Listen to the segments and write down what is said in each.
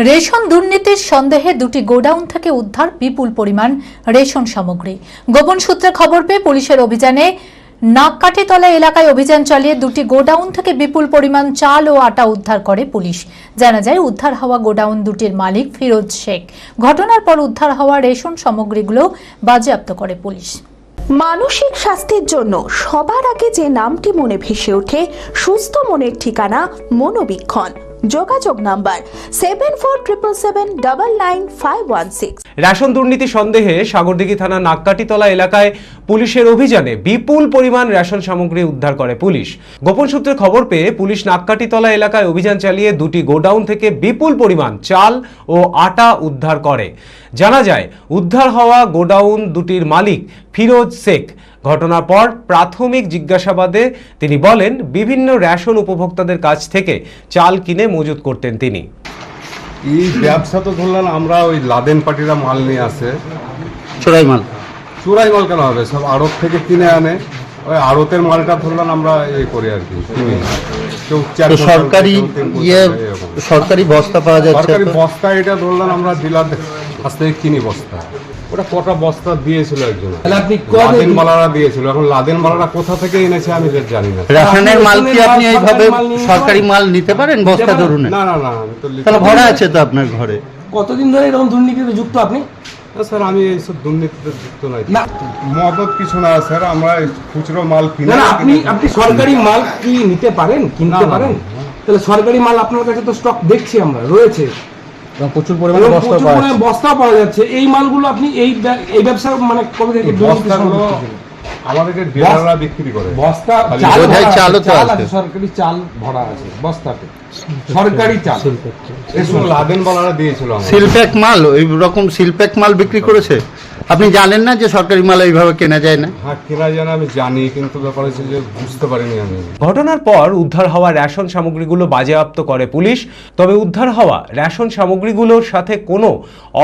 Ration দুর্নীতির সন্দেহে দুটি গোডাউন থেকে উদ্ধার বিপুল পরিমাণ রেশন সামগ্রী। গোপন সূত্রে খবর পেয়ে পুলিশের অভিযানে নাককাঠিতলা এলাকায় অভিযান চালিয়ে দুটি গোডাউন থেকে বিপুল পরিমাণ চাল ও আটা উদ্ধার করে পুলিশ। জানা যায়, উদ্ধার হওয়া গোডাউন দুটির মালিক ফিরোজ শেখ। ঘটনার পর উদ্ধার হওয়া রেশন সামগ্রীগুলো বাজেয়াপ্ত করে পুলিশ। মানসিক স্বাস্থ্যের জন্য সবার আগে যে নামটি মনে ভেসে ওঠে, সুস্থ মনের ঠিকানা মনোবীক্ষণ। যোগাযোগ নাম্বার 7477799516। রেশন দুর্নীতি সন্দেহে সাগরদিঘি থানা নাককাঠিতলা এলাকায় পুলিশের অভিযানে বিপুল পরিমাণ রেশন সামগ্রী উদ্ধার করে পুলিশ। গোপন সূত্রে খবর পেয়ে পুলিশ নাককাঠিতলা এলাকায় অভিযান চালিয়ে দুটি গোডাউন থেকে বিপুল পরিমাণ চাল ও আটা উদ্ধার করে। জানা যায়, উদ্ধার হওয়া গোডাউন দুটির মালিক ফিরোজ শেখ। ঘটনার পর প্রাথমিক জিজ্ঞাসাবাদে তিনি বলেন, বিভিন্ন রেশন উপভোক্তাদের কাছ থেকে চাল কিনে মজুত করতেন তিনি। এই ব্যবসা তো ধরলাম আমরা ওই লাদেন পার্টিরা মাল নিয়ে আসে, চোরাই মাল কেন হবে, সব আড়ত থেকে কিনে আনে। ওই আড়তের মালটা ধরলাম আমরা করি আর কি, কিনি। সরকারি বস্তা পাওয়া যাচ্ছে, সরকারি বস্তা এটা ধরলাম আমরা ডিলারদের কাছ থেকে কিনি বস্তা। ওটা কটা বস্তা দিয়েছিল একজন, লাদেন মালারা দিয়েছিল। এখন লাদেন মালারা কোথা থেকে এনেছে আমি জানি না। রেশনের মাল কি আপনি এইভাবে সরকারি মাল নিতে পারেন বস্তা ধরুন? না, তাহলে ভরা আছে তো আপনার ঘরে। কতদিন ধরে এরকম দুর্নীতিতে যুক্ত আপনি? স্যার আমি এইসব দুর্নীতিতে যুক্ত নাই। মদত কিছু না স্যার, আমরা খুচরো মাল কিনি। আপনি সরকারি মাল কি নিতে পারেন, কিনতে পারেন? তাহলে সরকারি মাল আপনার কাছে তো স্টক দেখছি আমরা রয়েছে, প্রচুর পরিমাণে বস্তা পাওয়া যাচ্ছে। এই মালগুলো আপনি এই ব্যবসা মানে কবে থেকে আমাদেরকে ডিলাররা বিক্রি করে? বস্তা চালও তো আছে, সরকারি চাল ভরা আছে বস্তাতে, সরকারি চাল। এসব লাদেন মালারা দিয়েছিল। সিলপ্যাক মাল, ওই রকম সিলপ্যাক মাল বিক্রি করেছে। আপনি জানেন না যে সরকারি মাল এইভাবে কেনা যায় না? হ্যাঁ, কেনা যায় না আমি জানি, কিন্তু ব্যাপার হচ্ছে যে বুঝতে পারিনি আমি। ঘটনার পর উদ্ধার হওয়া রেশন সামগ্রীগুলো বাজেয়াপ্ত করে পুলিশ। তবে উদ্ধার হওয়া রেশন সামগ্রীগুলোর সাথে কোনো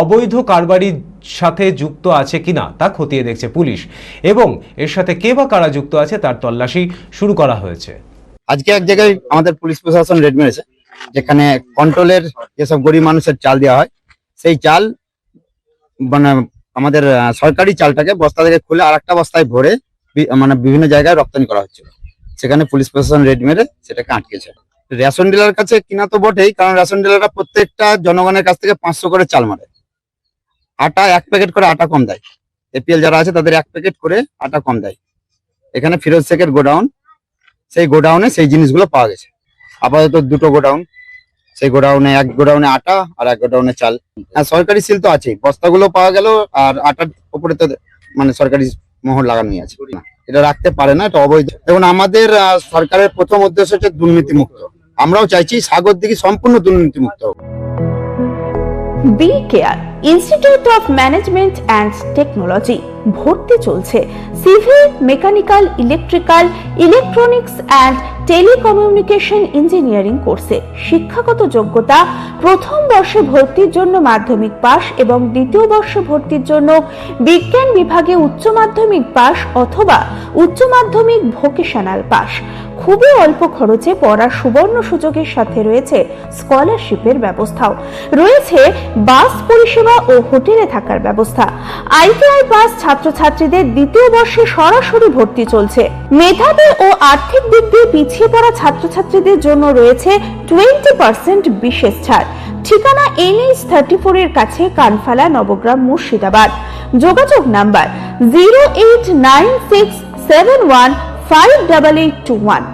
অবৈধ কারবারির সাথে যুক্ত আছে কিনা তা খতিয়ে দেখছে পুলিশ, এবং এর সাথে কে বা কারা যুক্ত আছে তার তল্লাশি শুরু করা হয়েছে। আজকে এক জায়গায় আমাদের পুলিশ প্রশাসন রেড মেরেছে, যেখানে কন্ট্রোলের যেসব গরিব মানুষের চাল দেওয়া হয়, সেই চাল মানে আমাদের সরকারি চালটাকে বস্তা থেকে খুলে আরেকটা বস্তায় ভরে মানে বিভিন্ন জায়গায় রপ্তানি করা হচ্ছিল। সেখানে পুলিশ প্রশাসন রেড মেরে সেটাকে আটকেছে। রেশন ডিলার কাছে কিনা তো বটেই, কারণ রেশন ডিলাররা প্রত্যেকটা জনগণের কাছ থেকে 500 করে চাল মারে। আটা 1 প্যাকেট করে আটা কম দেয়। এপিএল যারা আছে তাদের 1 প্যাকেট করে আটা কম দেয়। এখানে ফিরোজ শেখের গোডাউন, সেই গোডাউনে সেই জিনিসগুলো পাওয়া গেছে। আপাতত 2টো গোডাউন, সেই গোডাউনে এক গোডাউনে আটা আর এক গোডাউনে চাল। সরকারি সিল তো আছেই, বস্তাগুলো পাওয়া গেল, আর আটার উপরে তো মানে সরকারি মোহর লাগানোই আছে। এটা রাখতে পারে না, এটা অবৈধ। দেখুন, আমাদের সরকারের প্রথম উদ্দেশ্য হচ্ছে দুর্নীতি মুক্ত। আমরাও চাইছি সাগরদিঘি সম্পূর্ণ দুর্নীতি মুক্ত হোক। B Care Institute of Management and Technology ভর্তি চলছে civil, mechanical, electrical, electronics and telecommunication engineering কোর্সে। শিক্ষাগত যোগ্যতা: প্রথম বর্ষে ভর্তির জন্য মাধ্যমিক পাস এবং দ্বিতীয় বর্ষে ভর্তির জন্য বিজ্ঞান বিভাগে উচ্চ মাধ্যমিক পাস অথবা উচ্চ মাধ্যমিক ভোকেশনাল পাস। খুবই অল্প খরচে পড়ার সুবর্ণ সুযোগের সাথে রয়েছে স্কলারশিপের ব্যবস্থাও। রয়েছে বাস পরিষেবা ও হোটেলে থাকার ব্যবস্থা। আইটিআই পাস ছাত্রছাত্রীদের দ্বিতীয় বর্ষে সরাসরি ভর্তি চলছে। মেধাবী ও আর্থিক দিক দিয়ে পিছিয়ে পড়া ছাত্রছাত্রীদের জন্য রয়েছে 20% বিশেষ ছাড়। ঠিকানা NH 34 এর কাছে, কানফালা, নবগ্রাম, মুর্শিদাবাদ। যোগাযোগ নাম্বার 08967158821।